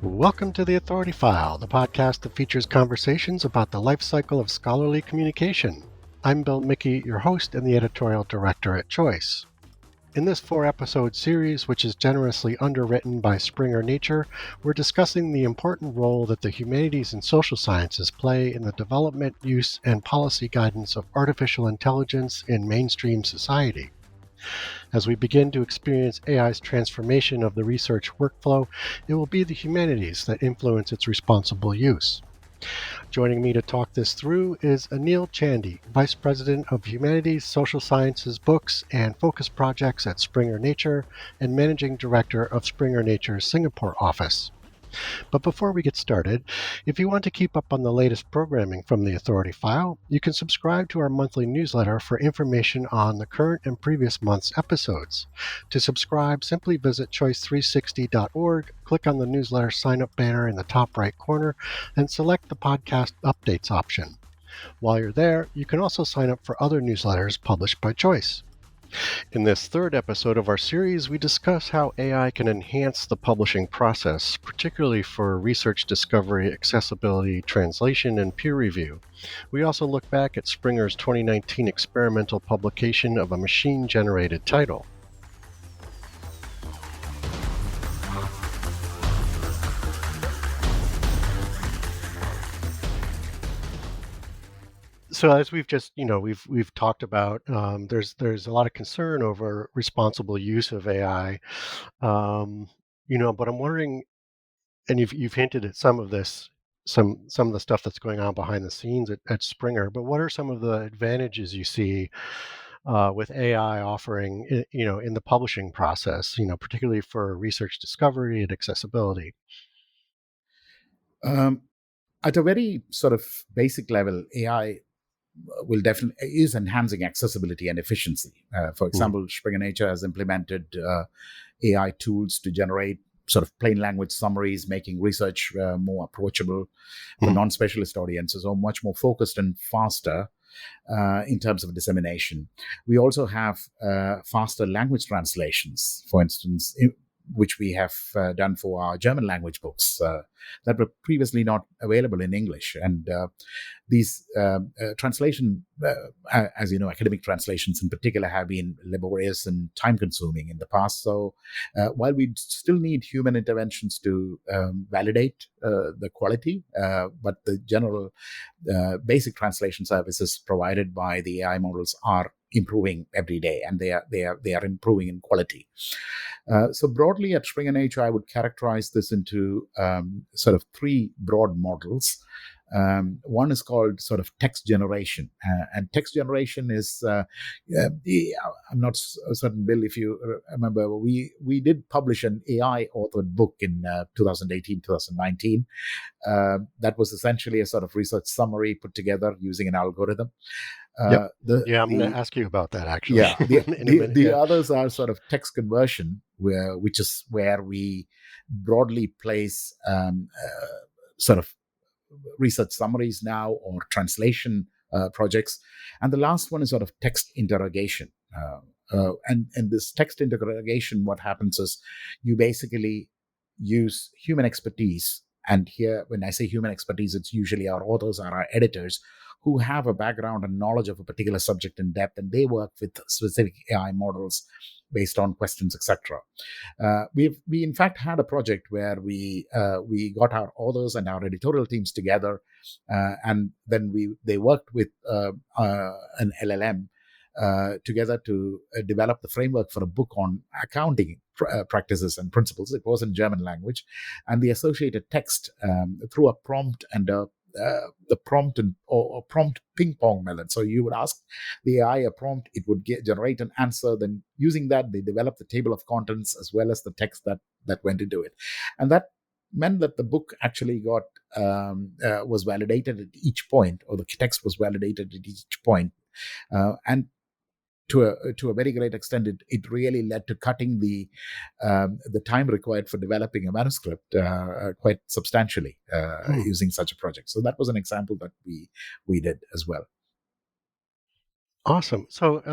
Welcome to the Authority File, the podcast that features conversations about the life cycle of scholarly communication. I'm Bill Mickey, your host and the editorial director at Choice. In this 4-episode series, which is generously underwritten by Springer Nature, we're discussing the important role that the humanities and social sciences play in the development, use, and policy guidance of artificial intelligence in mainstream society. As we begin to experience AI's transformation of the research workflow, it will be the humanities that influence its responsible use. Joining me to talk this through is Anil Chandy, Vice President of Humanities, Social Sciences, Books, and Focus Projects at Springer Nature and Managing Director of Springer Nature's Singapore office. But before we get started, if you want to keep up on the latest programming from the Authority File, you can subscribe to our monthly newsletter for information on the current and previous month's episodes. To subscribe, simply visit choice360.org, click on the newsletter sign-up banner in the top right corner, and select the podcast updates option. While you're there, you can also sign up for other newsletters published by Choice. In this third episode of our series, we discuss how AI can enhance the publishing process, particularly for research discovery, accessibility, translation, and peer review. We also look back at Springer's 2019 experimental publication of a machine-generated title. So as we've just, we've talked about, there's a lot of concern over responsible use of AI, but I'm wondering, and you've hinted at some of this, some of the stuff that's going on behind the scenes at Springer. But what are some of the advantages you see with AI offering, in the publishing process, particularly for research discovery and accessibility? Um, at a very sort of basic level, AI will definitely is enhancing accessibility and efficiency. For Mm. example, Springer Nature has implemented AI tools to generate sort of plain language summaries, making research more approachable for Mm. non-specialist audiences, or much more focused and faster in terms of dissemination. We also have faster language translations, for instance, which we have done for our German language books that were previously not available in English. And these translation, as you know, academic translations in particular have been laborious and time consuming in the past. So while we still need human interventions to validate the quality, but the general basic translation services provided by the AI models are improving every day, and they are improving in quality. So broadly at Springer Nature, I would characterize this into sort of three broad models. One is called sort of text generation, and text generation is I'm not certain, Bill, if you remember, we did publish an AI authored book in 2018 2019 that was essentially a sort of research summary put together using an algorithm. Yep. The Yeah, I'm going the to ask you about that actually yeah the, in a the minute. the Yeah. others are sort of text conversion, which is where we broadly place sort of research summaries now, or translation projects. And the last one is sort of text interrogation. And this text interrogation, what happens is you basically use human expertise. And here, when I say human expertise, it's usually our authors or our editors who have a background and knowledge of a particular subject in depth, and they work with specific AI models based on questions, etc. We in fact had a project where we got our authors and our editorial teams together, and then they worked with an LLM together to develop the framework for a book on accounting practices and principles. It was in German language, and the associated text through a prompt and the prompt or prompt ping pong method. So you would ask the AI a prompt, it would generate an answer. Then using that, they develop the table of contents as well as the text that went into it, and that meant that the book actually got was validated at each point, or the text was validated at each point, and to a very great extent, it really led to cutting the time required for developing a manuscript quite substantially Hmm. using such a project. So that was an example that we did as well. Awesome. So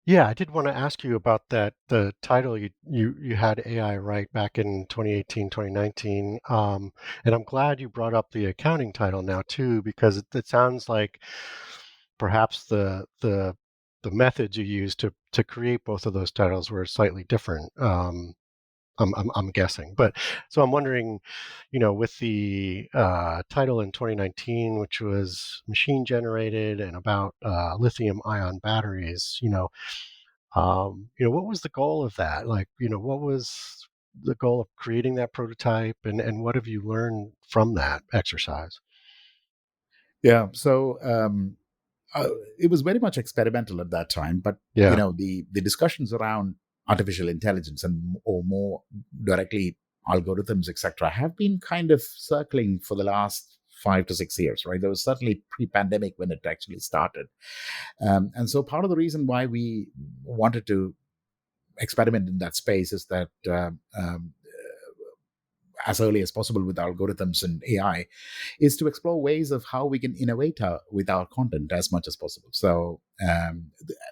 Yeah, I did want to ask you about that. The title you had AI right back in 2018, 2019. And I'm glad you brought up the accounting title now too, because it sounds like perhaps the methods you used to create both of those titles were slightly different. I'm guessing. But so I'm wondering, with the title in 2019, which was machine generated and about lithium ion batteries, what was the goal of that? Like, what was the goal of creating that prototype, and what have you learned from that exercise? Yeah. So uh, it was very much experimental at that time, but Yeah. the discussions around artificial intelligence and or more directly algorithms, etc., have been kind of circling for the last 5 to 6 years. Right, there was certainly pre-pandemic when it actually started, and so part of the reason why we wanted to experiment in that space is that as early as possible with algorithms and AI is to explore ways of how we can innovate with our content as much as possible. So,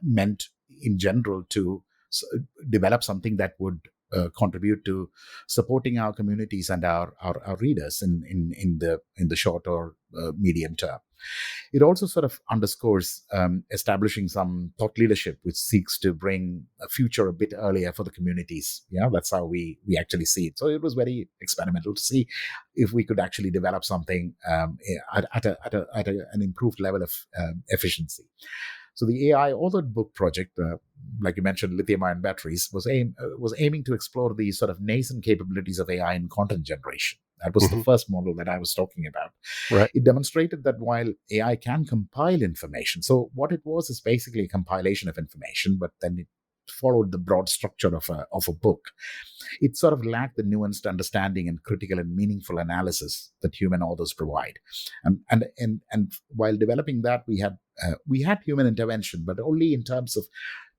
meant in general to develop something that would contribute to supporting our communities and our readers in the short or medium term. It also sort of underscores establishing some thought leadership, which seeks to bring a future a bit earlier for the communities. Yeah, that's how we actually see it. So it was very experimental to see if we could actually develop something at an improved level of efficiency. So the AI authored book project, like you mentioned, lithium-ion batteries, was aiming to explore the sort of nascent capabilities of AI in content generation. That was the Hmm. first model that I was talking about. Right. It demonstrated that while AI can compile information, so what it was is basically a compilation of information, but then it followed the broad structure of a book. It sort of lacked the nuanced understanding and critical and meaningful analysis that human authors provide. And while developing that, we had human intervention, but only in terms of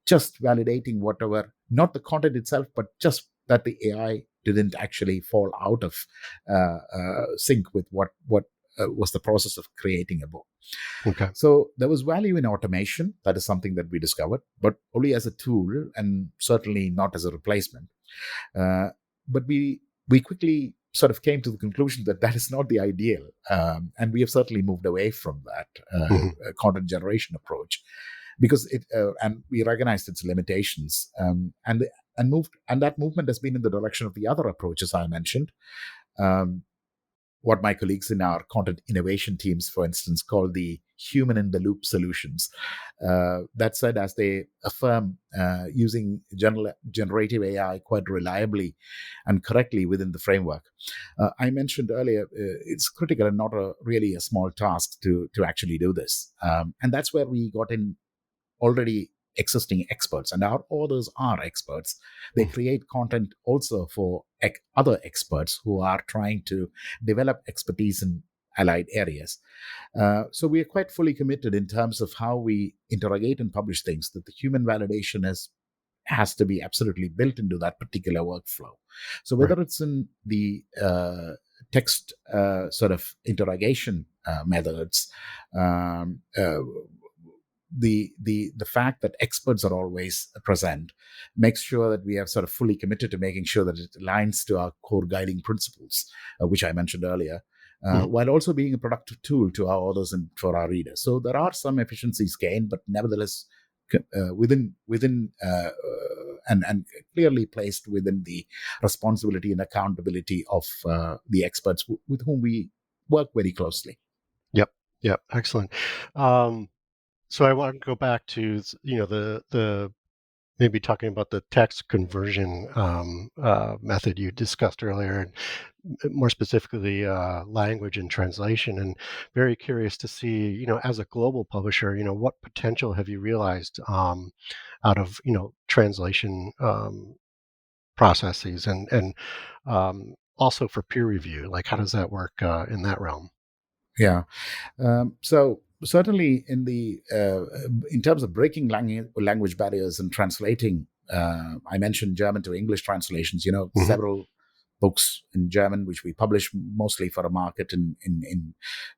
just validating whatever, not the content itself, but just that the AI didn't actually fall out of sync with what was the process of creating a book. Okay. So there was value in automation. That is something that we discovered, but only as a tool and certainly not as a replacement. Uh, but we quickly sort of came to the conclusion that that is not the ideal, and we have certainly moved away from that Hmm. content generation approach because it and we recognized its limitations, and that movement has been in the direction of the other approaches I mentioned. Um, what my colleagues in our content innovation teams, for instance, call the human in the loop solutions. That said, as they affirm using generative AI quite reliably and correctly within the framework. I mentioned earlier, it's critical and not really a small task to actually do this. And that's where we got in already existing experts, and our authors are experts. They create content also for other experts who are trying to develop expertise in allied areas. So we are quite fully committed in terms of how we interrogate and publish things, that the human validation has to be absolutely built into that particular workflow. So Right. whether it's in the text sort of interrogation methods, um, uh, the fact that experts are always present makes sure that we are sort of fully committed to making sure that it aligns to our core guiding principles, which I mentioned earlier, Mhm. while also being a productive tool to our authors and for our readers. So there are some efficiencies gained, but nevertheless within and clearly placed within the responsibility and accountability of the experts with whom we work very closely. Yep. Yep. Excellent. Um, so I want to go back to the maybe talking about the text conversion method you discussed earlier, and more specifically, language and translation. And very curious to see, as a global publisher, what potential have you realized out of translation processes, and also for peer review. Like, how does that work in that realm? Yeah. So certainly in terms of breaking language barriers and translating, I mentioned German to English translations. Hmm. Several books in German, which we publish mostly for a market in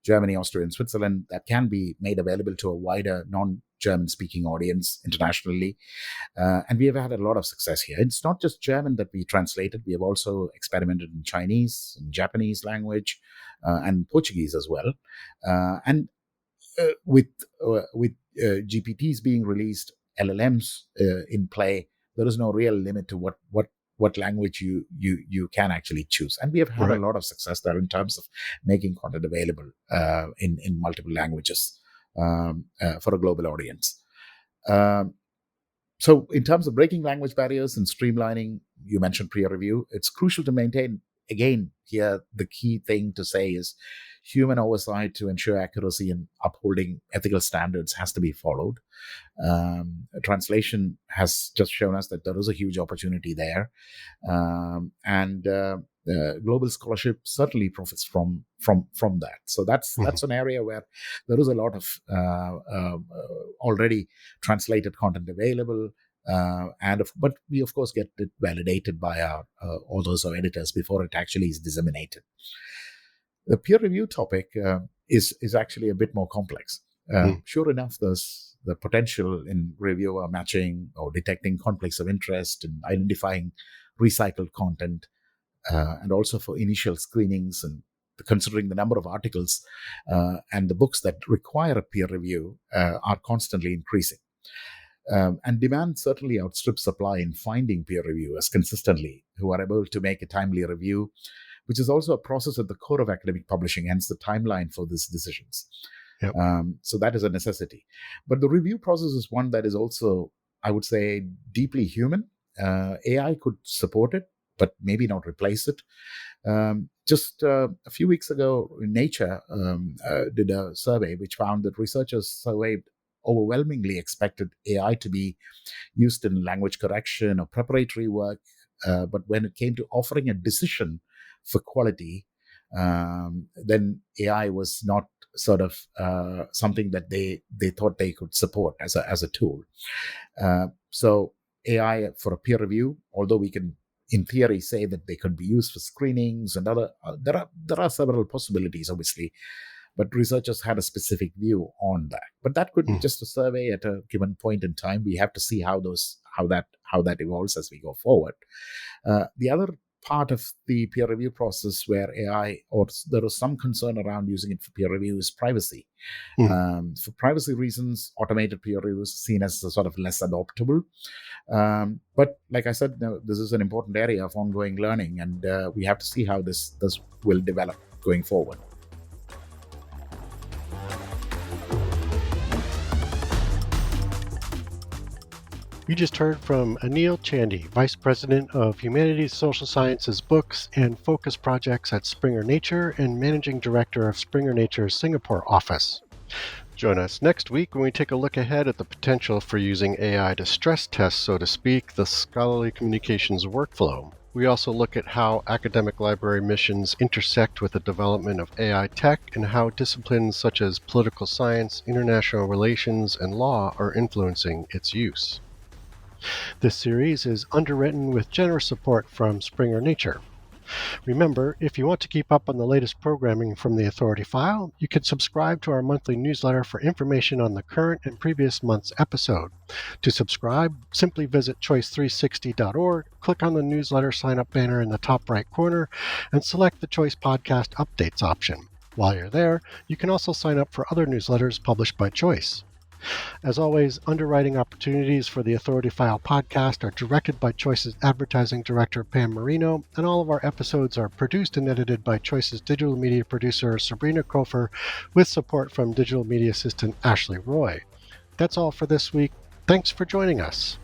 Germany, Austria, and Switzerland, that can be made available to a wider non-German speaking audience internationally. And we have had a lot of success here. It's not just German that we translated. We have also experimented in Chinese, in Japanese language, and Portuguese as well. And with GPTs being released, LLMs in play, there is no real limit to what language you can actually choose. And we have had a lot of success there in terms of making content available in multiple languages for a global audience. So in terms of breaking language barriers and streamlining, you mentioned peer review. It's crucial to maintain, again, here the key thing to say is human oversight to ensure accuracy and upholding ethical standards has to be followed. Translation has just shown us that there is a huge opportunity there. And global scholarship certainly profits from that. So that's an area where there is a lot of already translated content available. But we of course get it validated by our authors or editors before it actually is disseminated. The peer review topic is actually a bit more complex. Sure enough, there's the potential in reviewer matching or detecting conflicts of interest and identifying recycled content, and also for initial screenings and considering the number of articles and the books that require a peer review are constantly increasing. And demand certainly outstrips supply in finding peer reviewers consistently who are able to make a timely review, which is also a process at the core of academic publishing, hence the timeline for these decisions. Yep. So that is a necessity. But the review process is one that is also, I would say, deeply human. AI could support it, but maybe not replace it. Just a few weeks ago, Nature did a survey which found that researchers surveyed overwhelmingly expected AI to be used in language correction or preparatory work. But when it came to offering a decision for quality, then AI was not sort of something that they thought they could support as a tool. So AI for a peer review, although we can in theory say that they could be used for screenings and other, there are several possibilities, obviously, but researchers had a specific view on that. But that could be just a survey at a given point in time. We have to see how that evolves as we go forward. The other part of the peer review process where AI, or there is some concern around using it for peer review, is privacy. For privacy reasons, automated peer review is seen as a sort of less adoptable. But like I said, this is an important area of ongoing learning, and we have to see how this will develop going forward. You just heard from Anil Chandy, Vice President of Humanities, Social Sciences, Books, and Focus Projects at Springer Nature and Managing Director of Springer Nature's Singapore office. Join us next week when we take a look ahead at the potential for using AI to stress test, so to speak, the scholarly communications workflow. We also look at how academic library missions intersect with the development of AI tech and how disciplines such as political science, international relations, and law are influencing its use. This series is underwritten with generous support from Springer Nature. Remember, if you want to keep up on the latest programming from the Authority File, you can subscribe to our monthly newsletter for information on the current and previous month's episode. To subscribe, simply visit choice360.org, click on the newsletter sign-up banner in the top right corner, and select the Choice Podcast Updates option. While you're there, you can also sign up for other newsletters published by Choice. As always, underwriting opportunities for the Authority File podcast are directed by Choice's advertising director, Pam Marino, and all of our episodes are produced and edited by Choice's digital media producer, Sabrina Kofer, with support from digital media assistant, Ashley Roy. That's all for this week. Thanks for joining us.